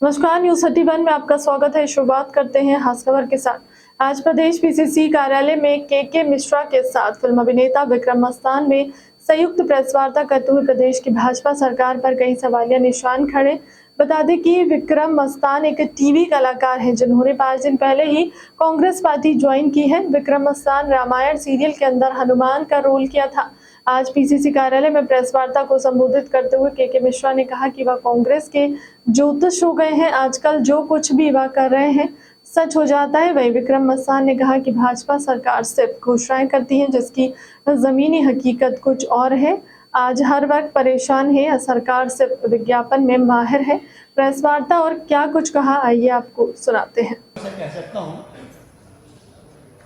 नमस्कार, न्यूज 31 में आपका स्वागत है। शुरुआत करते हैं खास खबर के साथ। आज प्रदेश पीसीसी कार्यालय में के मिश्रा के साथ फिल्म अभिनेता विक्रम मस्तान में संयुक्त प्रेस वार्ता करते हुए प्रदेश की भाजपा सरकार पर कई सवालिया निशान खड़े। बता दें कि विक्रम मस्तान एक टीवी कलाकार हैं जिन्होंने 5 दिन पहले ही कांग्रेस पार्टी ज्वाइन की है। विक्रम मस्तान रामायण सीरियल के अंदर हनुमान का रोल किया था। आज पीसीसी कार्यालय में प्रेस वार्ता को संबोधित करते हुए के मिश्रा ने कहा कि वह कांग्रेस के ज्योतिष हो गए हैं। आजकल जो कुछ भी वह कर रहे हैं सच हो जाता है। वही विक्रम मस्तान ने कहा कि भाजपा सरकार सिर्फ घोषणाएं करती है जिसकी जमीनी हकीकत कुछ और है। आज हर वक्त परेशान है, सरकार सिर्फ विज्ञापन में माहिर है। प्रेस वार्ता और क्या कुछ कहा, आइए आपको सुनाते हैं। कह सकता हूं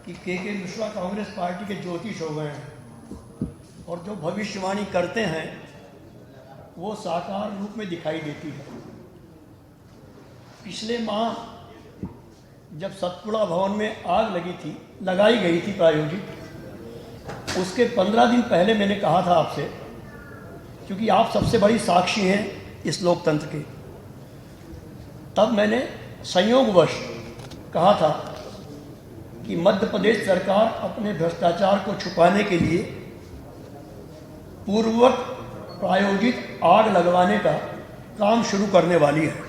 कि के मिश्रा कांग्रेस पार्टी के ज्योतिष हो गए हैं और जो भविष्यवाणी करते हैं वो साकार रूप में दिखाई देती है। पिछले माह जब सतपुड़ा भवन में आग लगाई गई थी प्रायोजित, उसके 15 दिन पहले मैंने कहा था आपसे, क्योंकि आप सबसे बड़ी साक्षी हैं इस लोकतंत्र के, तब मैंने संयोगवश कहा था कि मध्य प्रदेश सरकार अपने भ्रष्टाचार को छुपाने के लिए पूर्ववत प्रायोजित आग लगवाने का काम शुरू करने वाली है।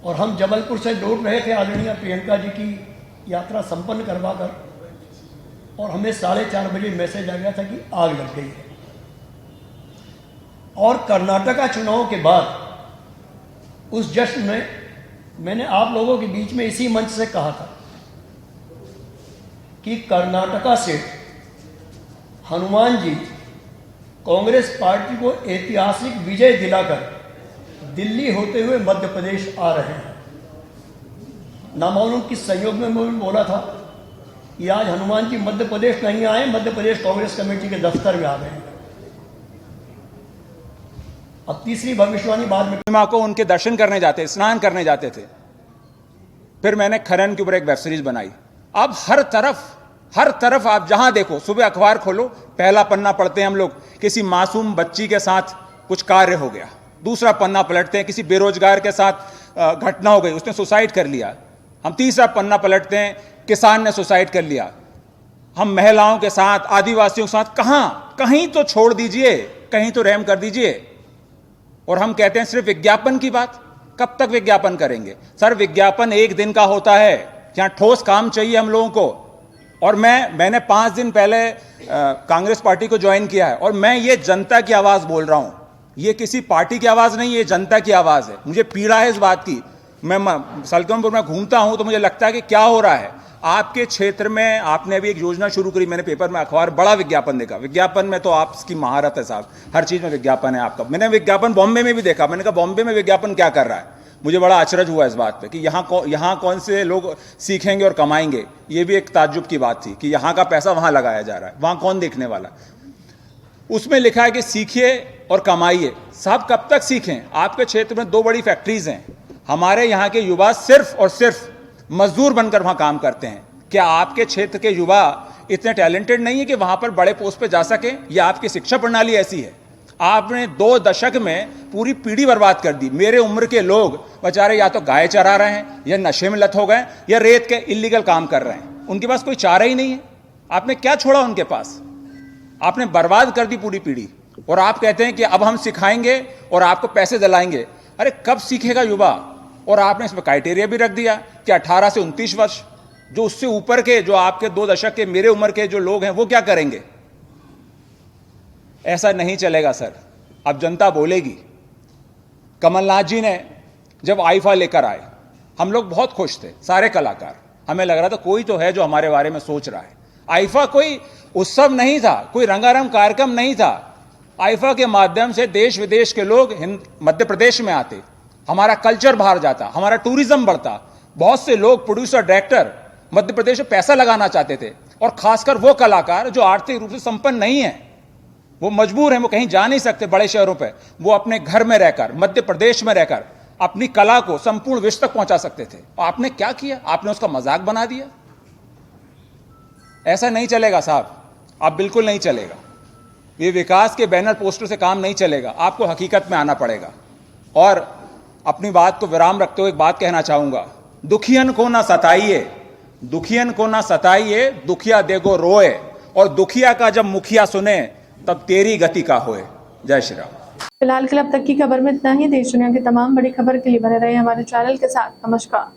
और हम जबलपुर से लौट रहे थे आदरणीय प्रियंका जी की यात्रा संपन्न करवाकर, और हमें 4:30 बजे मैसेज आ गया था कि आग लग गई है। और कर्नाटका चुनाव के बाद उस जश्न में मैंने आप लोगों के बीच में इसी मंच से कहा था कि कर्नाटका से हनुमान जी कांग्रेस पार्टी को ऐतिहासिक विजय दिलाकर दिल्ली होते हुए मध्य प्रदेश आ रहे हैं। नामालूम किस संयोग में मैं बोला था कि आज हनुमान जी मध्य प्रदेश नहीं आए, मध्य प्रदेश कांग्रेस कमेटी के दफ्तर में आ गए हैं। अब तीसरी भविष्यवाणी बाद में, माँ को उनके दर्शन करने जाते, स्नान करने जाते थे। फिर मैंने खनन के ऊपर एक वेब सीरीज बनाई। अब हर तरफ आप जहां देखो, सुबह अखबार खोलो, पहला पन्ना पढ़ते हैं हम लोग, किसी मासूम बच्ची के साथ कुछ कार्य हो गया। दूसरा पन्ना पलटते हैं, किसी बेरोजगार के साथ घटना हो गई, उसने सुसाइड कर लिया। हम तीसरा पन्ना पलटते हैं, किसान ने सुसाइड कर लिया। हम महिलाओं के साथ, आदिवासियों के साथ, कहीं तो छोड़ दीजिए, कहीं तो रहम कर दीजिए। और हम कहते हैं सिर्फ विज्ञापन की बात। कब तक विज्ञापन करेंगे सर? विज्ञापन एक दिन का होता है, जहां ठोस काम चाहिए हम लोगों को। और मैंने 5 दिन पहले कांग्रेस पार्टी को ज्वाइन किया है, और मैं ये जनता की आवाज बोल रहा हूं। ये किसी पार्टी की आवाज नहीं, ये जनता की आवाज है। मुझे पीड़ा है इस बात की। मैं सलकनपुर में घूमता हूं तो मुझे लगता है कि क्या हो रहा है आपके क्षेत्र में। आपने अभी एक योजना शुरू करी, मैंने पेपर में अखबार बड़ा विज्ञापन देखा। विज्ञापन में तो आपकी महारत है साहब, हर चीज में विज्ञापन है आपका। मैंने विज्ञापन बॉम्बे में भी देखा। मैंने कहा बॉम्बे में विज्ञापन क्या कर रहा है? मुझे बड़ा अचरज हुआ इस बात पे कि यहाँ कौन से लोग सीखेंगे और कमाएंगे। ये भी एक ताज्जुब की बात थी कि यहाँ का पैसा वहां लगाया जा रहा है, वहां कौन देखने वाला। उसमें लिखा है कि सीखिए और कमाइए। साहब कब तक सीखें? आपके क्षेत्र में 2 बड़ी फैक्ट्रीज हैं। हमारे यहाँ के युवा सिर्फ और सिर्फ मजदूर बनकर वहां काम करते हैं। क्या आपके क्षेत्र के युवा इतने टैलेंटेड नहीं है कि वहां पर बड़े पोस्ट पे जा सके? या आपकी शिक्षा प्रणाली ऐसी है? आपने 2 दशक में पूरी पीढ़ी बर्बाद कर दी। मेरे उम्र के लोग बेचारे या तो गाय चरा रहे हैं, या नशे में लत हो गए, या रेत के इलीगल काम कर रहे हैं। उनके पास कोई चारा ही नहीं है। आपने क्या छोड़ा उनके पास? आपने बर्बाद कर दी पूरी पीढ़ी। और आप कहते हैं कि अब हम सिखाएंगे और आपको पैसे दिलाएंगे। अरे कब सीखेगा युवा? और आपने इसमें क्राइटेरिया भी रख दिया कि 18 से 29 वर्ष। जो उससे ऊपर के, जो आपके 2 दशक के मेरे उम्र के जो लोग हैं, वो क्या करेंगे? ऐसा नहीं चलेगा सर। अब जनता बोलेगी। कमलनाथ जी ने जब आईफा लेकर आए, हम लोग बहुत खुश थे, सारे कलाकार। हमें लग रहा था कोई तो है जो हमारे बारे में सोच रहा है। आईफा कोई उत्सव नहीं था, कोई रंगारंग कार्यक्रम नहीं था। आईफा के माध्यम से देश विदेश के लोग मध्य प्रदेश में आते, हमारा कल्चर बाहर जाता, हमारा टूरिज्म बढ़ता। बहुत से लोग, प्रोड्यूसर, डायरेक्टर मध्य प्रदेश में पैसा लगाना चाहते थे। और खासकर वो कलाकार जो आर्थिक रूप से संपन्न नहीं है, वो मजबूर हैं, वो कहीं जा नहीं सकते बड़े शहरों पे, वो अपने घर में रहकर, मध्य प्रदेश में रहकर अपनी कला को संपूर्ण विश्व तक पहुंचा सकते थे। आपने क्या किया? आपने उसका मजाक बना दिया। ऐसा नहीं चलेगा साहब, आप बिल्कुल नहीं चलेगा। ये विकास के बैनर पोस्टर से काम नहीं चलेगा। आपको हकीकत में आना पड़ेगा। और अपनी बात को विराम रखते हुए एक बात कहना चाहूंगा, दुखियन को ना सताइए, दुखियन को ना सताइए, दुखिया देगो रोए, और दुखिया का जब मुखिया सुने तब तेरी गति का होए। जय श्री राम। फिलहाल के लिए अब तक की खबर में इतना ही। देश दुनिया की तमाम बड़ी खबर के लिए बने रहे हमारे चैनल के साथ। नमस्कार।